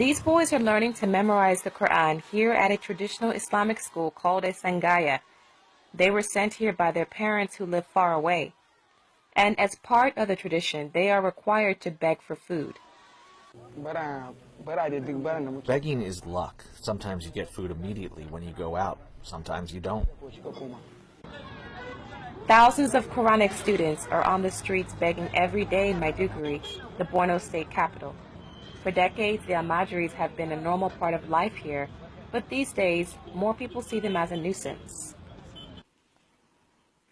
These boys are learning to memorize the Quran here at a traditional Islamic school called a Sangaya. They were sent here by their parents who live far away. And as part of the tradition, they are required to beg for food. Begging is luck. Sometimes you get food immediately when you go out. Sometimes you don't. Thousands of Quranic students are on the streets begging every day in Maiduguri, the Borno state capital. For decades, the Almajiris have been a normal part of life here, but these days, more people see them as a nuisance.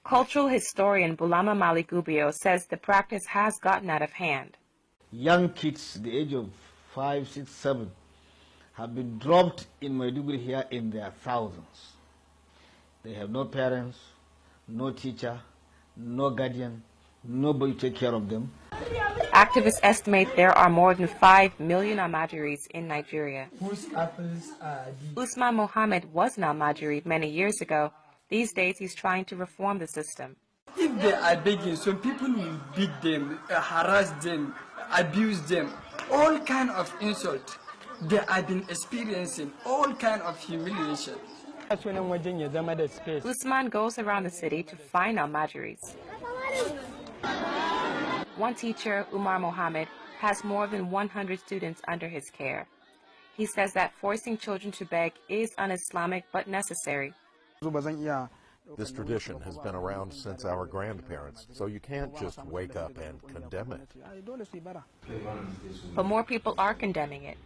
Cultural historian Bulama Maligubio says the practice has gotten out of hand. Young kids, the age of 5, 6, 7, have been dropped in Maiduguri here in their thousands. They have no parents, no teacher, no guardian, nobody to take care of them. Activists estimate there are more than 5 million Almajiris in Nigeria. Usman Mohammed was an Almajiri many years ago. These days, he's trying to reform the system. If they are begging, some people will beat them, harass them, abuse them, all kind of insult. They have been experiencing all kind of humiliation. Usman goes around the city to find Almajiris. One teacher, Umar Mohammed, has more than 100 students under his care. He says that forcing children to beg is un-Islamic but necessary. This tradition has been around since our grandparents, so you can't just wake up and condemn it. But more people are condemning it.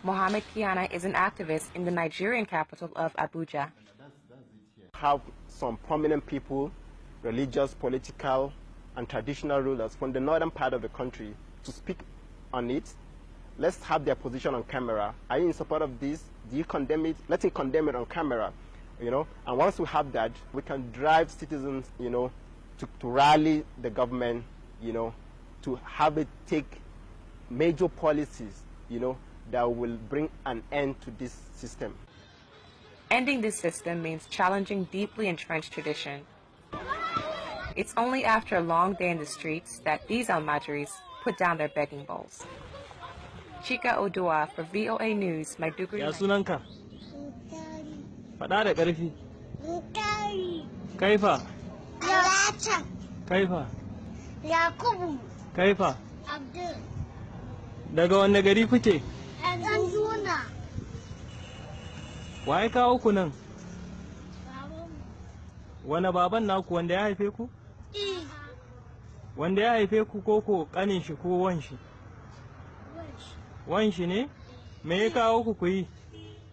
Muhammed Keana is an activist in the Nigerian capital of Abuja. Have some prominent people, religious, political, and traditional rulers from the northern part of the country to speak on it. Let's have their position on camera. Are you in support of this? Do you condemn it? Let's condemn it on camera, And once we have that, we can drive citizens, to rally the government, to have it take major policies, that will bring an end to this system. Ending this system means challenging deeply entrenched tradition. It's only after a long day in the streets that these Almajiris put down their begging bowls. Chika Odua for VOA News, Maiduguri. Ya sunanka? Faɗa da ƙarfi. Kaifa? Alata. Kaifa? Yakubu. Kaifa? Abdul. Daga wanne gari kuke? Ɗanduna. Wa ya kawo ku nan? Babanmu. Wane baban naku wanda ya haife ku? Wanda ya haife ku ko ƙanin shi ko wan shi? Wan shi ne? Me ya kawo ku yi?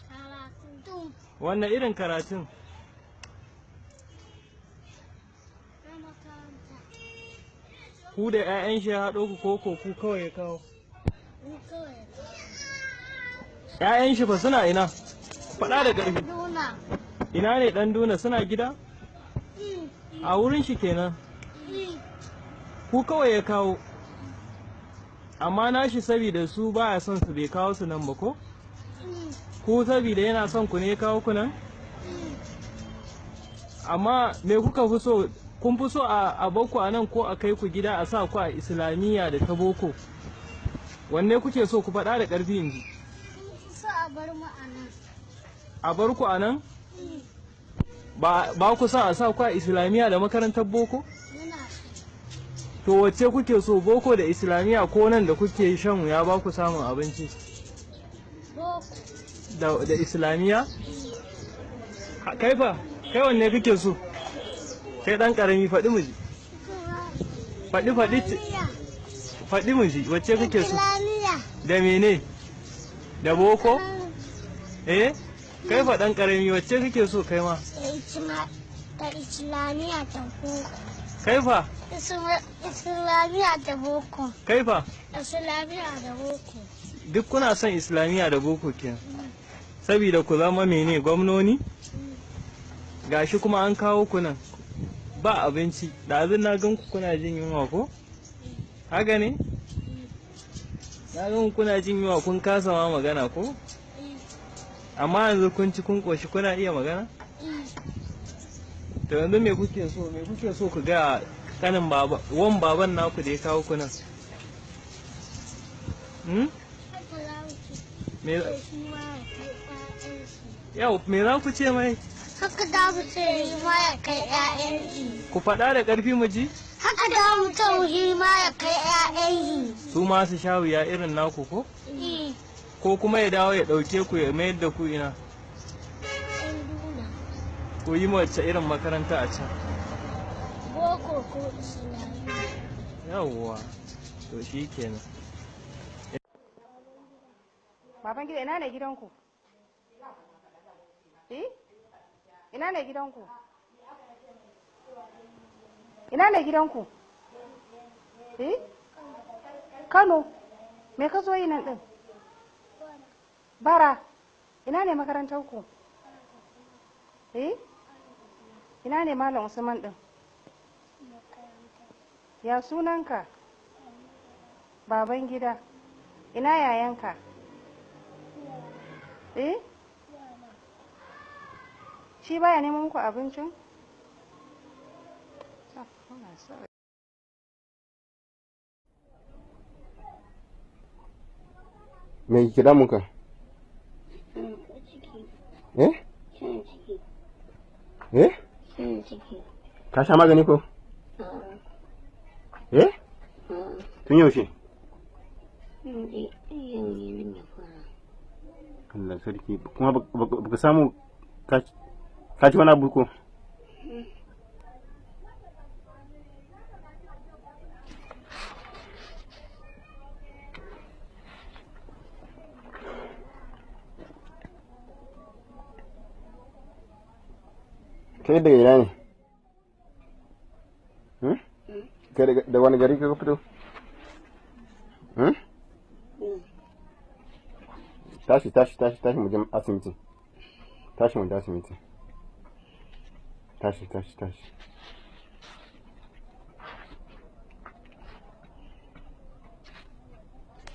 Karatu. Wanne irin karatun? Na makaranta. Ku da 'ya'yan shi ya haɗo ku ko ku kawai ya kawo? Ni kawai. 'Ya'yan shi fa suna ina? Faɗa da ƙarfi. Ɗanduna. Ina ne Ɗanduna suna gida? A wurin shi kenan. Ku kawai ya kawo. Amma nashi saboda su baya son su bai kawo su nan ba ko? Ku saboda yana son ku ne ya kawo ku nan? Amma me kuka fi so? Kun fi so a boko a nan ko a kai ku gida a sa ku a Islamiyya da ta boko? Wanne kuke so ku faɗa da ƙarfi yanzu? So a bar mu a nan. A bar ku a nan? Ba ku sa a sa ku a Islamiyya da makarantar boko? To wacce kuke so, boko da Islamiyya ko nan da kuke shan ya ba ku samun abinci? Boko. Da Islamiyya? Kai fa, kai wanne kake so? Kai ɗan ƙarami faɗi mu ji. Faɗi mu ji, wacce kake so? Islamiyya. Da mene? Da boko? Kai fa ɗan ƙarami wacce kake so kai ma? Da Islamiyya da boko. Kai fa? Islamiyya da boko. Kai fa? Islamiyya da boko. Duk kuna son Islamiyya da boko kenan. Saboda ku zama mene gwamnoni? Gashi kuma an kawo ku nan. Ba abinci, da abin na gan ku kuna jin yunwa ko? Haka ne? Na gan kuna jin yunwa kun kasa ma magana ko? Amma yanzu kun ci kun koshi kuna iya magana? To yanzu me kuke so ku ga kanin baba, wan baban naku da ya kawo ku nan? Me yau me za ku ce mai? Haka da mu ce ma ya kai ƴaƴan shi. Ku faɗa da ƙarfi mu ji? Haka da mu ce ma ya kai ƴaƴan shi. Su ma su sha wuya irin naku ko? Ko kuma ya dawo ya ɗauke ku ya mayar da ku ina? Ku yi wacce irin makaranta a can? Boko ko Islamiyya. Yawwa, to shi kenan. Baban gida ina ne gidanku? Ina ne gidanku? Ina ne gidanku? Kano. Me ka zo yi nan din? Bara. Ina ne makarantar ku? Ina ne Malam Usman din? Ya sunanka? Baban gida. Ina yayanka? Shi baya neman muku abincin? Me kira muka? Ka sha magani ko? Tun yaushe? Allah sarki, kuma baka samu ka ci wani abu ko? Kai daga ina ne? Da wani gari ka fito? Tashi mu je asibiti. Tashi mu je asibiti. Tashi.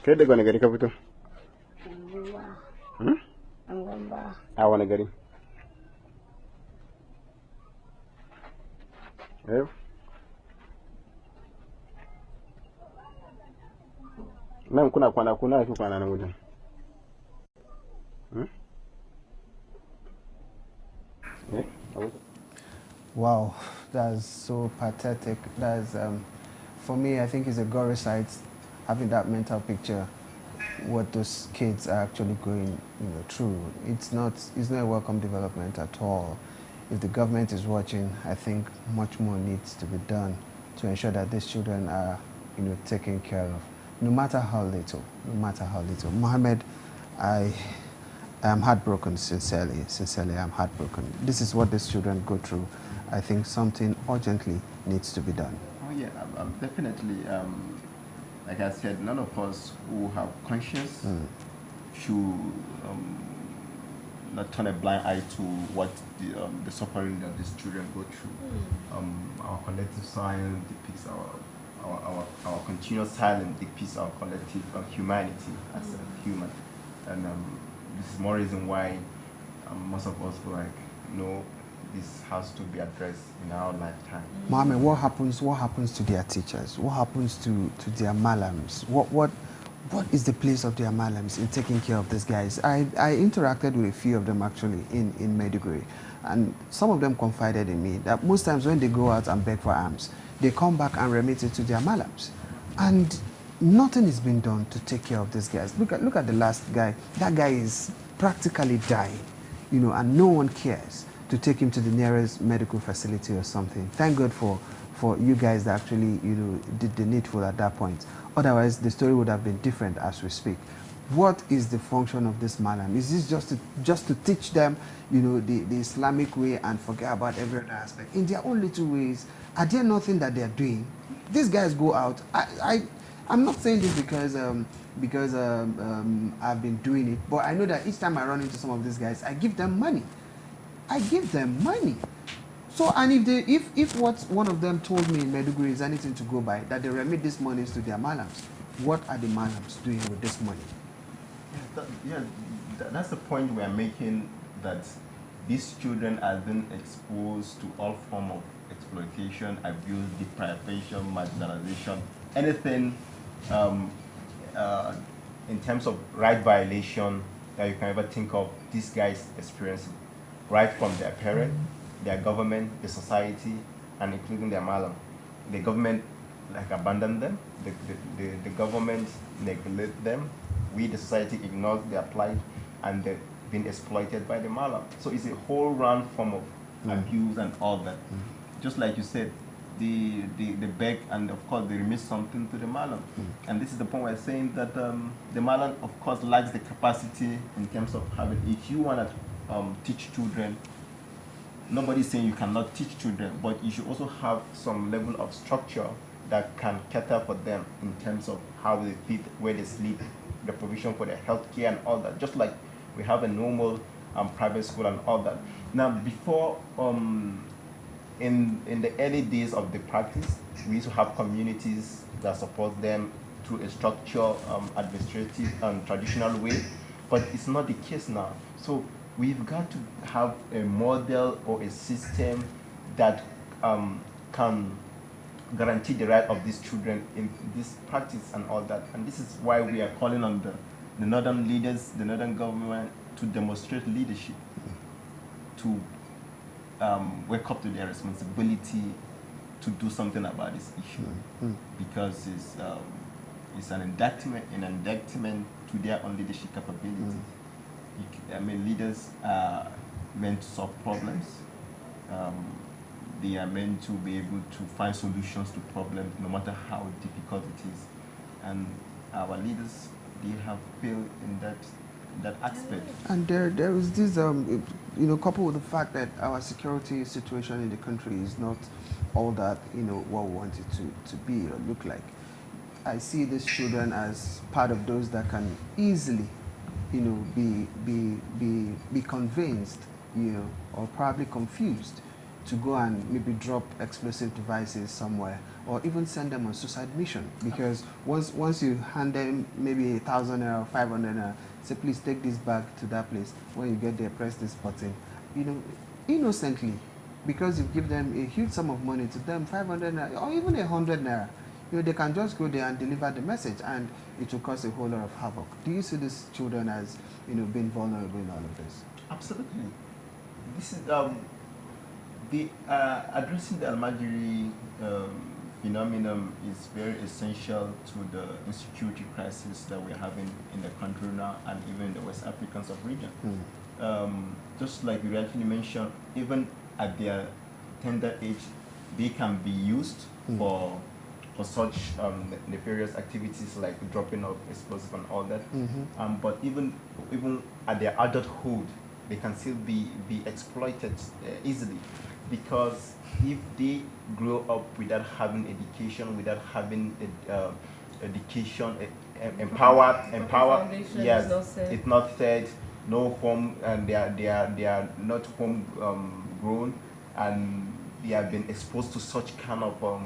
Kai daga wani gari ka fito? A wani gari? Nan kuna kwana fi kwana nan wajen. Wow, that's so pathetic. That's for me, I think it's a gory sight having that mental picture what those kids are actually going through. It's not a welcome development at all. If the government is watching, I think much more needs to be done to ensure that these children are taken care of, no matter how little. Muhammad, I am heartbroken, sincerely I'm heartbroken. This is what these children go through. I think something urgently needs to be done. Oh yeah, definitely. Like I said, none of us who have conscience should not turn a blind eye to what the suffering that these children go through. Our collective silence depicts our continuous silence depicts our collective humanity as a human, and this is more reason why most of us feel like this has to be addressed in our lifetime. Mohammed, what happens to their teachers? What happens to their malams? What is the place of their malams in taking care of these guys? I interacted with a few of them actually in Maiduguri, and some of them confided in me that most times when they go out and beg for alms, they come back and remit it to their malams, and nothing is being done to take care of these guys. Look at the last guy. That guy is practically dying, and no one cares to take him to the nearest medical facility or something. Thank God for you guys that actually did the needful at that point. Otherwise, the story would have been different as we speak. What is the function of this malam? Is this just to teach them, the Islamic way and forget about every other aspect in their own little ways? Are there nothing that they are doing? These guys go out. I'm not saying this because I've been doing it, but I know that each time I run into some of these guys, I give them money. So, and if what one of them told me in Maiduguri is anything to go by, that they remit these monies to their malams, what are the malams doing with this money? That's the point we are making, that these children are being exposed to all form of exploitation, abuse, deprivation, marginalization, anything in terms of right violation that you can ever think of, these guys experiencing, right from their parent, their government, the society, and including their malam. The government like abandoned them, the government neglect them, we the society ignore their plight, and they've been exploited by the malam. So it's a whole round form of abuse and all that. Just like you said, the beg, and of course they remit something to the malam. And this is the point we're saying that the malam of course lacks the capacity in terms of having, if you want to teach children, nobody's saying you cannot teach children, but you should also have some level of structure that can cater for them in terms of how they feed, where they sleep, the provision for their health care and all that, just like we have a normal private school and all that. Now, before, in the early days of the practice, we used to have communities that support them through a structured, administrative and traditional way, but it's not the case now. So we've got to have a model or a system that can guarantee the right of these children in this practice and all that. And this is why we are calling on the northern leaders, the northern government, to demonstrate leadership, to wake up to their responsibility to do something about this issue, because it's an indictment to their own leadership capability. I mean, leaders are meant to solve problems. They are meant to be able to find solutions to problems, no matter how difficult it is. And our leaders, they have failed in that aspect. And there is this, coupled with the fact that our security situation in the country is not all that, what we want it to be or look like. I see these children as part of those that can easily, be convinced, or probably confused to go and maybe drop explosive devices somewhere, or even send them on suicide mission. Because once you hand them maybe 1,000 or 500 naira, say please take this bag to that place. When you get there, press this button. Innocently, because you give them a huge sum of money to them, 500 naira or even 100 naira. They can just go there and deliver the message, and it will cause a whole lot of havoc. Do you see these children as, being vulnerable in all of this? Absolutely. This is addressing the Almajiri phenomenon is very essential to the insecurity crisis that we're having in the country now, and even in the West African sub-region. Just like you rightly mentioned, even at their tender age, they can be used for such nefarious activities like dropping of explosives and all that. But even at their adulthood, they can still be exploited easily, because if they grow up without having education, without having education, empowered, yes, it's not fed, no home, and they are not home grown, and they have been exposed to such kind of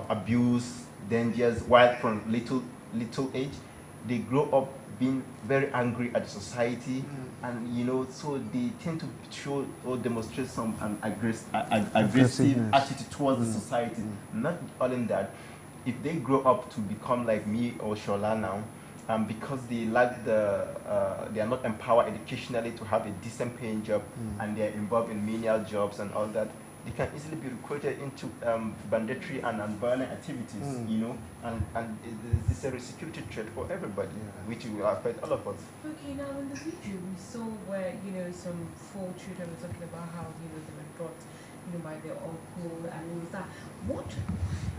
abuse, dangers, while from little age, they grow up being very angry at the society, and so they tend to show or demonstrate some aggressive attitude towards the society. Not only that, if they grow up to become like me or Shola now, because they lack they are not empowered educationally to have a decent paying job, and they are involved in menial jobs and all that, they can easily be recruited into banditry and violent activities, and it's a security threat for everybody, which will affect all of us. Okay, now in the video we saw where, some 4 children were talking about how, they were brought, by their uncle and all that. What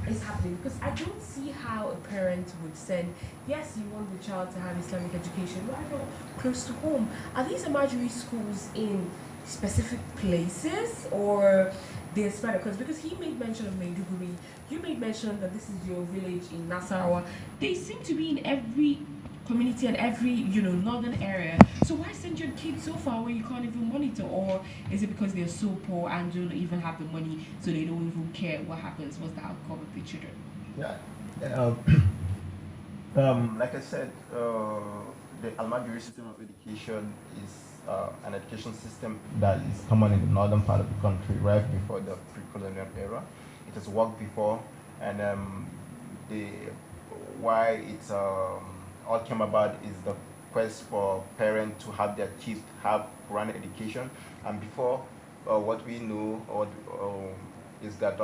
is happening? Because I don't see how a parent would send, yes, you want the child to have Islamic education, why not close to home? Are these Almajiri schools in specific places, or they're spread? Because he made mention of Maiduguri, you made mention that this is your village in Nasarawa. They seem to be in every community and every northern area. So why send your kids so far where you can't even monitor? Or is it because they're so poor and don't even have the money, so they don't even care what happens, what's the outcome of the children? Like I said, the Almajiri system of education is an education system that is common in the northern part of the country right before the pre-colonial era. It has worked before, and why it's all came about is the quest for parents to have their kids have Quran education. And before, what we know is that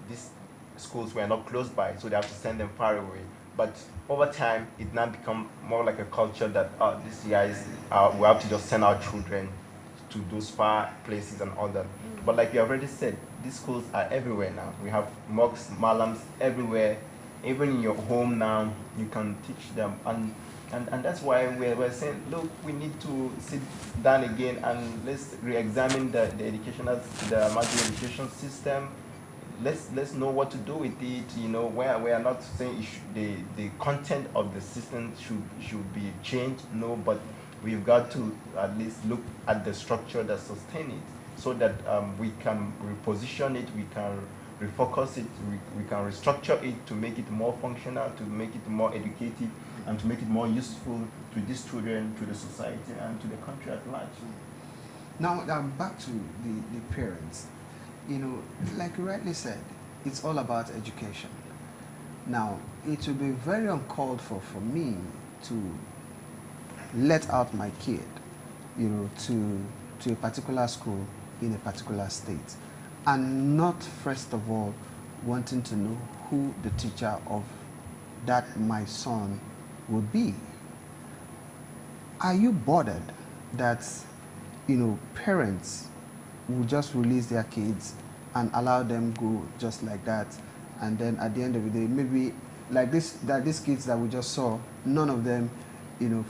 these schools were not close by, so they have to send them far away. But over time, it now become more like a culture that these guys, we have to just send our children to those far places and all that. But like you already said, these schools are everywhere now. We have mosques, malams everywhere. Even in your home now, you can teach them. And that's why we're saying, look, we need to sit down again and let's re-examine the educational, the Almajiri education system. Let's know what to do with it. You know, we are not saying the content of the system should be changed. No, but we've got to at least look at the structure that sustains it, so that we can reposition it, we can refocus it, we can restructure it to make it more functional, to make it more educative, and to make it more useful to these children, to the society, and to the country at large. Now, back to the parents. You know, like you rightly said, it's all about education. Now, it will be very uncalled for me to let out my kid, you know, to a particular school in a particular state, and not first of all wanting to know who the teacher of that my son would be. Are you bothered that, you know, parents will just release their kids and allow them go just like that, and then at the end of the day, maybe like these kids that we just saw, none of them, you know,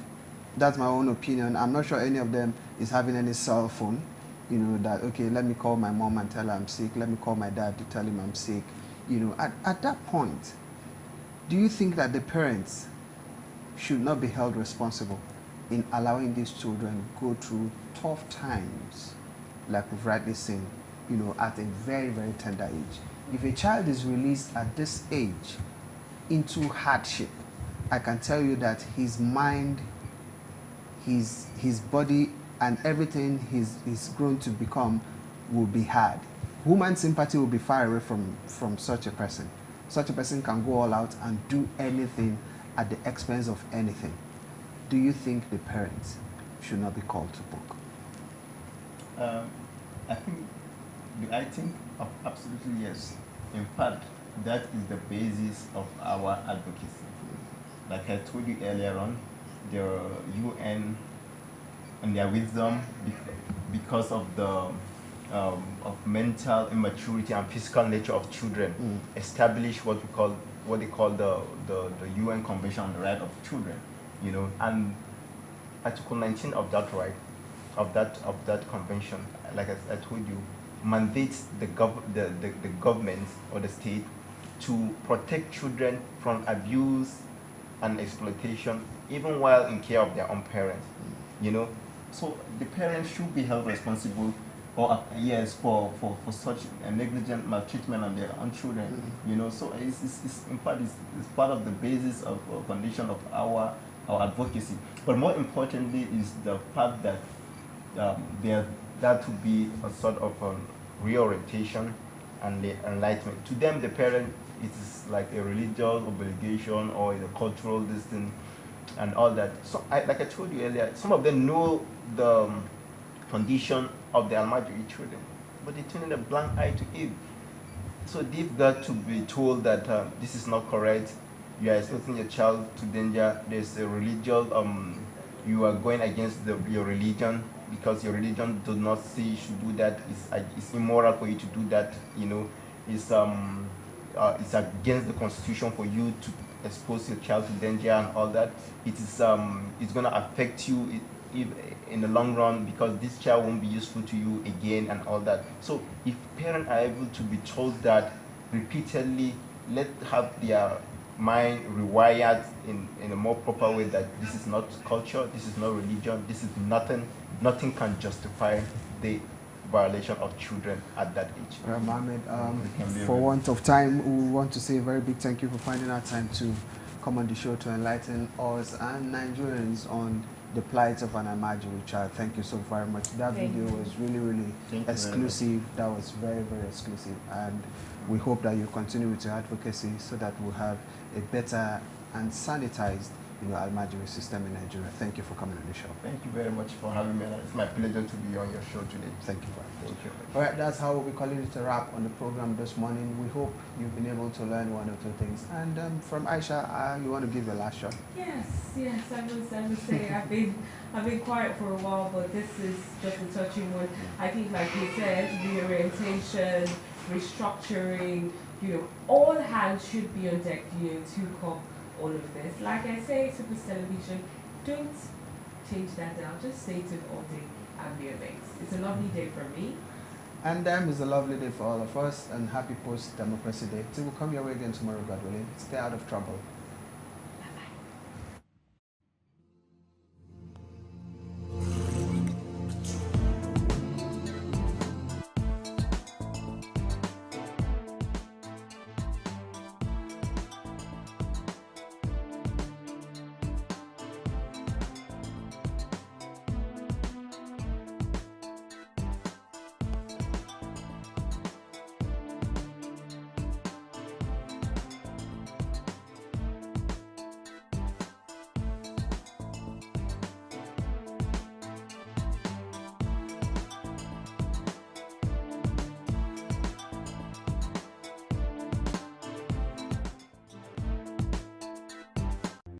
that's my own opinion, I'm not sure any of them is having any cell phone, you know, that, okay, let me call my mom and tell her I'm sick, let me call my dad to tell him I'm sick. You know, at that point, do you think that the parents should not be held responsible in allowing these children go through tough times, like we've rightly seen, you know, at a very, very tender age? If a child is released at this age into hardship, I can tell you that his mind, his body, and everything he's grown to become will be hard. Human sympathy will be far away from such a person. Such a person can go all out and do anything at the expense of anything. Do you think the parents should not be called to book? I think absolutely yes. In fact, that is the basis of our advocacy. Like I told you earlier on, the UN and their wisdom, because of the of mental immaturity and physical nature of children, establish what they call the UN Convention on the Right of Children. You know, and Article 19 of that right, of that convention, like I told you, mandates the government or the state to protect children from abuse and exploitation, even while in care of their own parents. You know, so the parents should be held responsible, or yes, for such a negligent maltreatment of their own children. You know, so it's in fact it's part of the basis of condition of our advocacy. But more importantly is the fact that there to be a sort of reorientation and the enlightenment. To them, the parent, it is like a religious obligation or a cultural distance and all that. So, like I told you earlier, some of them know the condition of the Almajiri children, but they turn in a blind eye to it. So they've got to be told that this is not correct. You are exposing your child to danger. There's a religious, you are going against your religion, because your religion does not say you should do that. It's immoral for you to do that. You know, it's against the constitution for you to expose your child to danger and all that. It's going to affect you in the long run, because this child won't be useful to you again and all that. So if parents are able to be told that repeatedly, let have their mind rewired in a more proper way, that this is not culture, this is not religion, this is nothing can justify the violation of children at that age. Muhammad, for want of time, we want to say a very big thank you for finding our time to come on the show to enlighten us and Nigerians on the plight of an Almajiri child. Thank you so very much. That video was really exclusive. That was very exclusive, and we hope that you continue with your advocacy so that we'll have a better and sanitized Almajiri system in Nigeria. Thank you for coming on the show. Thank you very much for having me. It's my pleasure to be on your show today. Thank you very much. Thank you. All right, that's how we'll be calling it a wrap on the program this morning. We hope you've been able to learn one or two things. And from Aisha, you want to give your last shot? Yes, I will say I've been quiet for a while, but this is just a touching one. I think, like you said, reorientation, restructuring, all hands should be on deck, to cope all of this. Like I say, Super Television, don't change that down. Just stay tuned all day and be amazed. It's a lovely day for me. And it's a lovely day for all of us, and happy post-democracy day. Till we'll come your way again tomorrow, God willing. Stay out of trouble.